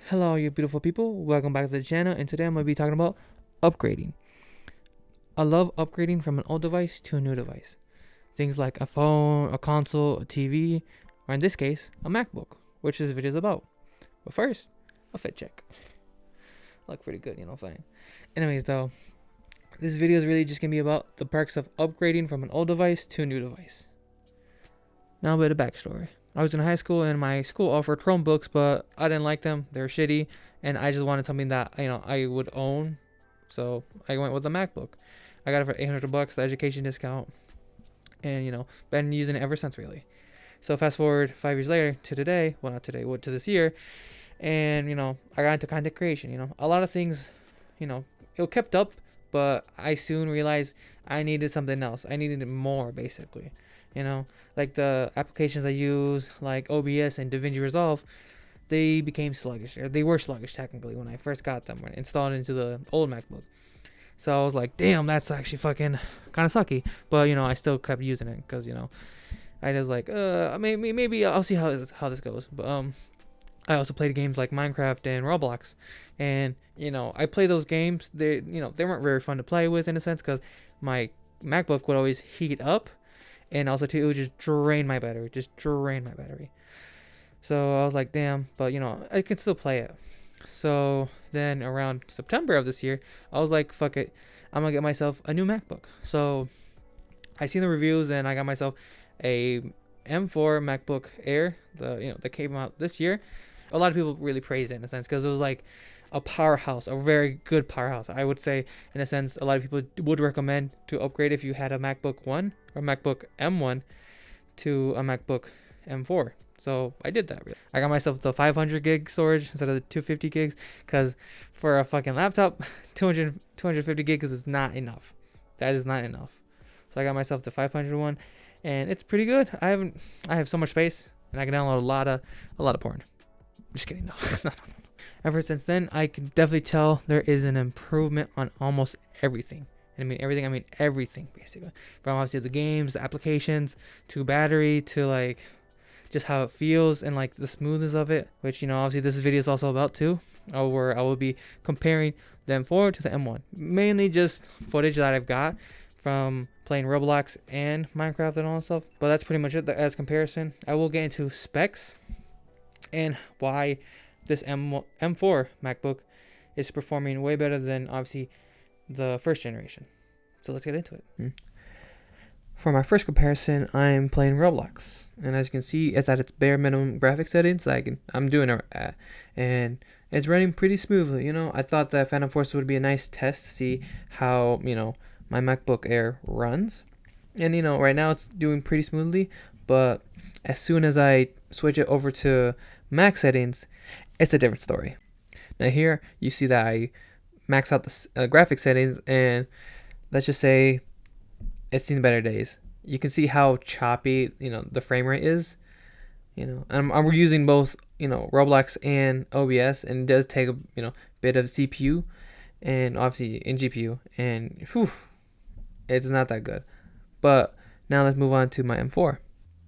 Hello, you beautiful people. Welcome back to the channel, and today I'm going to be talking about upgrading. I love upgrading from an old device to a new device. Things like a phone, a console, a TV, or in this case, a MacBook, which this video is about. But first, a fit check. I look pretty good, you know what I'm saying? Anyways, though, this video is really just going to be about the perks of upgrading from an old device to a new device. Now a bit of backstory. I was in high school and my school offered Chromebooks, but I didn't like them. They were shitty, and I just wanted something that I would own. So I went with a MacBook. I got it for $800, the education discount, and been using it ever since really. So fast forward 5 years later to today. Well, not today. Well, to this year, and I got into content creation. A lot of things, it kept up, but I soon realized I needed something else. I needed more, basically. Like the applications I use, like OBS and DaVinci Resolve, they became sluggish. Or they were sluggish technically when I first got them, when installed into the old MacBook. So I was like, damn, that's actually fucking kind of sucky. But I still kept using it because I was like, maybe I'll see how this goes. But I also played games like Minecraft and Roblox, and I play those games. They weren't very fun to play with in a sense because my MacBook would always heat up. And also, too, it would just drain my battery. So I was like, damn. But, I can still play it. So then around September of this year, I was like, fuck it. I'm going to get myself a new MacBook. So I seen the reviews, and I got myself a M4 MacBook Air. That came out this year. A lot of people really praised it in a sense because it was like a powerhouse, a very good powerhouse. I would say, in a sense, a lot of people would recommend to upgrade if you had a MacBook One or MacBook M1 to a MacBook M4. So I did that. I got myself the 500 gig storage instead of the 250 gigs because for a fucking laptop, 250 gigs is not enough. That is not enough. So I got myself the 500 one, and it's pretty good. I have so much space, and I can download a lot of porn. Just kidding. No, it's not. Ever since then, I can definitely tell there is an improvement on almost everything. And I mean everything, basically. From obviously the games, the applications, to battery, to like just how it feels and like the smoothness of it. Which, obviously this video is also about too. Where I will be comparing the M4 to the M1. Mainly just footage that I've got from playing Roblox and Minecraft and all that stuff. But that's pretty much it as comparison. I will get into specs and why this M4 MacBook is performing way better than obviously the first generation. So let's get into it. For my first comparison, I'm playing Roblox, and as you can see, it's at its bare minimum graphic settings I'm doing it at, and it's running pretty smoothly. I thought that Phantom Force would be a nice test to see how my MacBook Air runs, and right now it's doing pretty smoothly, but as soon as I switch it over to Mac settings, it's a different story. Now here you see that I max out the graphic settings, and let's just say it's seen better days. You can see how choppy the frame rate is. I'm using both Roblox and OBS, and it does take a bit of CPU and obviously in GPU, and it's not that good. But now let's move on to my M4.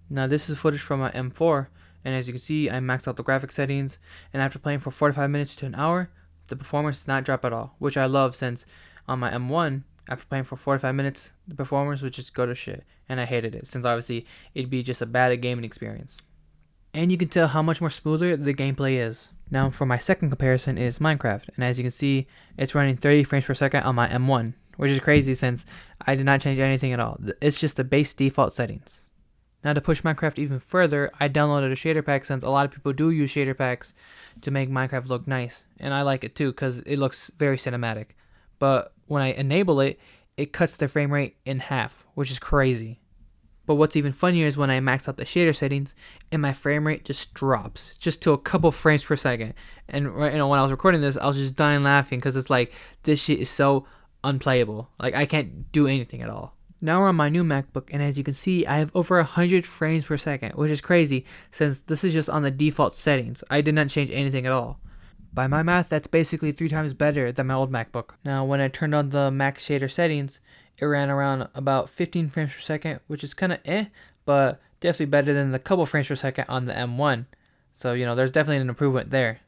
Now this is footage from my M4. And as you can see, I maxed out the graphic settings, and after playing for 45 minutes to an hour, the performance did not drop at all, which I love since on my M1, after playing for 45 minutes, the performance would just go to shit, and I hated it, since obviously it'd be just a bad gaming experience. And you can tell how much more smoother the gameplay is. Now for my second comparison is Minecraft, and as you can see, it's running 30 frames per second on my M1, which is crazy since I did not change anything at all. It's just the base default settings. Now to push Minecraft even further, I downloaded a shader pack since a lot of people do use shader packs to make Minecraft look nice. And I like it too because it looks very cinematic. But when I enable it, it cuts the frame rate in half, which is crazy. But what's even funnier is when I max out the shader settings and my frame rate just drops just to a couple frames per second. And when I was recording this, I was just dying laughing because it's like this shit is so unplayable. Like I can't do anything at all. Now we're on my new MacBook, and as you can see, I have over 100 frames per second, which is crazy since this is just on the default settings. I did not change anything at all. By my math, that's basically 3 times better than my old MacBook. Now, when I turned on the max shader settings, it ran around about 15 frames per second, which is kind of but definitely better than the couple frames per second on the M1. So, there's definitely an improvement there.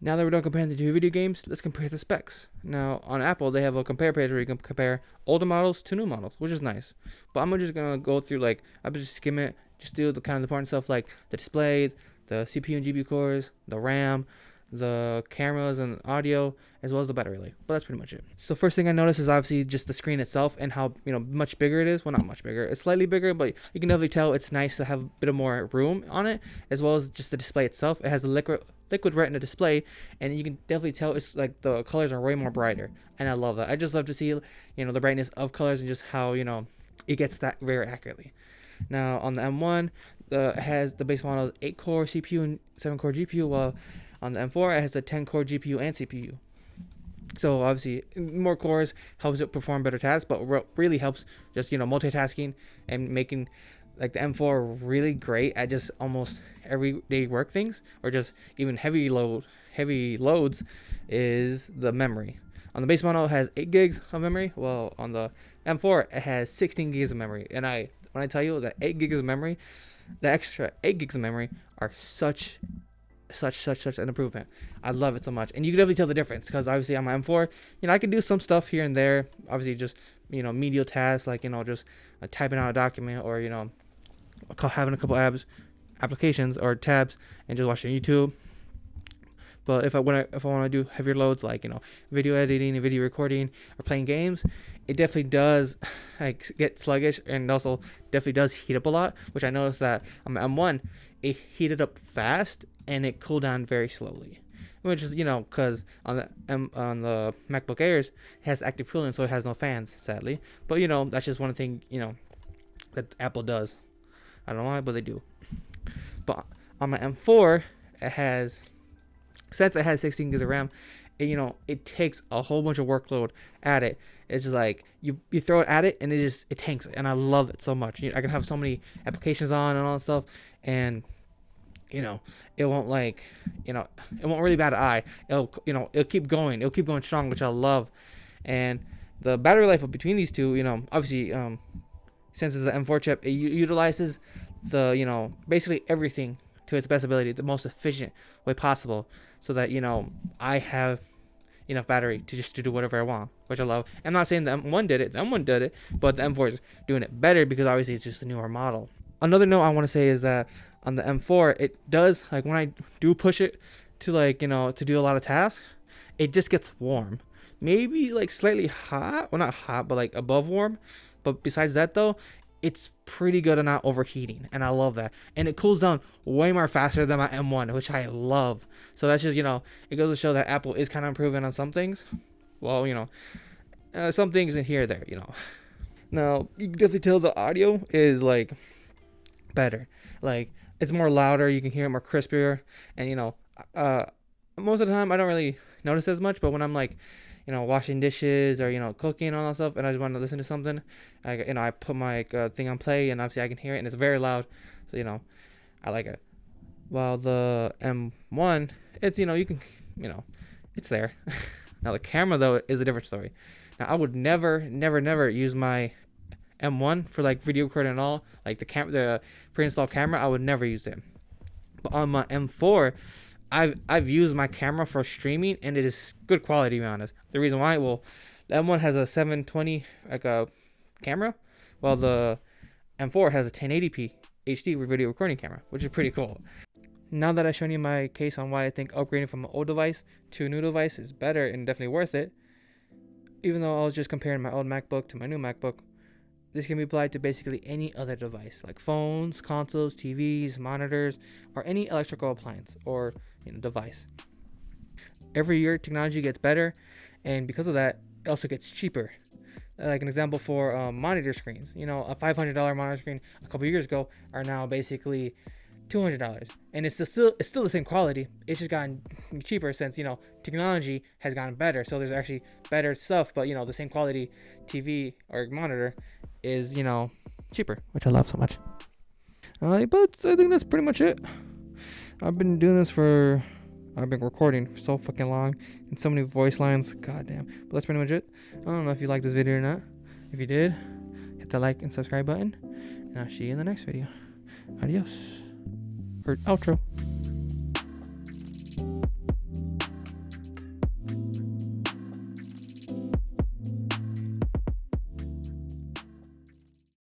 Now that we're done comparing the two video games, let's compare the specs. Now, on Apple, they have a compare page where you can compare older models to new models, which is nice. But I'm just going to go through, like, I'm just skim it, just do the kind of important stuff like the display, the CPU and GPU cores, the RAM, the cameras and audio, as well as the battery life. But that's pretty much it. So first thing I noticed is obviously just the screen itself and how, much bigger it is. Well, not much bigger. It's slightly bigger, but you can definitely tell it's nice to have a bit of more room on it, as well as just the display itself. It has a liquid retina display, and you can definitely tell it's like the colors are way more brighter, and I love that. I just love to see the brightness of colors and just how it gets that very accurately. Now on the M1, it has the base model is 8-core CPU and 7-core GPU, while on the M4 it has a 10-core GPU and CPU. So obviously more cores helps it perform better tasks, but really helps just multitasking and making like the M4 really great at just almost everyday work things, or just even heavy loads, is the memory. On the base model, it has 8 gigs of memory. Well, on the M4, it has 16 gigs of memory. And when I tell you that 8 gigs of memory, the extra 8 gigs of memory are such an improvement. I love it so much, and you can definitely tell the difference because obviously on my M4, I can do some stuff here and there. Obviously, just medial tasks like just typing out a document, or having a couple applications or tabs and just watching YouTube. But if I want to do heavier loads like video editing and video recording or playing games, it definitely does get sluggish, and also definitely does heat up a lot. Which I noticed that on my M1, it heated up fast and it cooled down very slowly. Which is because on the MacBook Airs it has active cooling, so it has no fans, sadly. But that's just one thing that Apple does. I don't know why, but they do. But on my M4, since it has 16 gigs of RAM, it takes a whole bunch of workload at it. It's just like you throw it at it and it tanks it, and I love it so much. I can have so many applications on and all that stuff, and it won't it won't really bat an eye. It'll keep going. It'll keep going strong, which I love. And the battery life between these two, obviously, since it's the M4 chip, it utilizes the basically everything to its best ability, the most efficient way possible, so that I have enough battery to do whatever I want, which I love. I'm not saying the M1 did it. The M1 did it, but the M4 is doing it better because obviously it's just a newer model. Another note I want to say is that on the M4, it does, like, when I do push it to to do a lot of tasks, it just gets warm. Maybe like slightly hot, well, not hot, but like above warm. But besides that though, it's pretty good at not overheating, and I love that. And it cools down way more faster than my M1, which I love. So that's just it goes to show that Apple is kind of improving on some things. Well, some things in here or there. Now you can definitely tell the audio is like better. Like it's more louder. You can hear it more crispier, and most of the time I don't really notice as much. But when I'm like washing dishes or cooking and all that stuff, and I just want to listen to something, I put my thing on play, and obviously I can hear it, and it's very loud, so I like it. While the M1, it's you can it's there. Now the camera though is a different story. Now I would never use my M1 for like video recording and all, like the pre-installed camera. I would never use it. But on my M4, I've used my camera for streaming, and it is good quality, to be honest. The reason why, well, the M1 has a 720 camera, while the M4 has a 1080p HD video recording camera, which is pretty cool. Now that I've shown you my case on why I think upgrading from an old device to a new device is better and definitely worth it, even though I was just comparing my old MacBook to my new MacBook, this can be applied to basically any other device, like phones, consoles, TVs, monitors, or any electrical appliance or device. Every year, technology gets better, and because of that, it also gets cheaper. Like an example for monitor screens, a $500 monitor screen a couple years ago are now basically $200, and it's still the same quality. It's just gotten cheaper since technology has gotten better. So there's actually better stuff, but the same quality TV or monitor is cheaper, which I love so much. But I think that's pretty much it. I've been recording for so fucking long and so many voice lines. God damn. But that's pretty much it. I don't know if you liked this video or not. If you did, hit the like and subscribe button, and I'll see you in the next video. Adios. Or outro.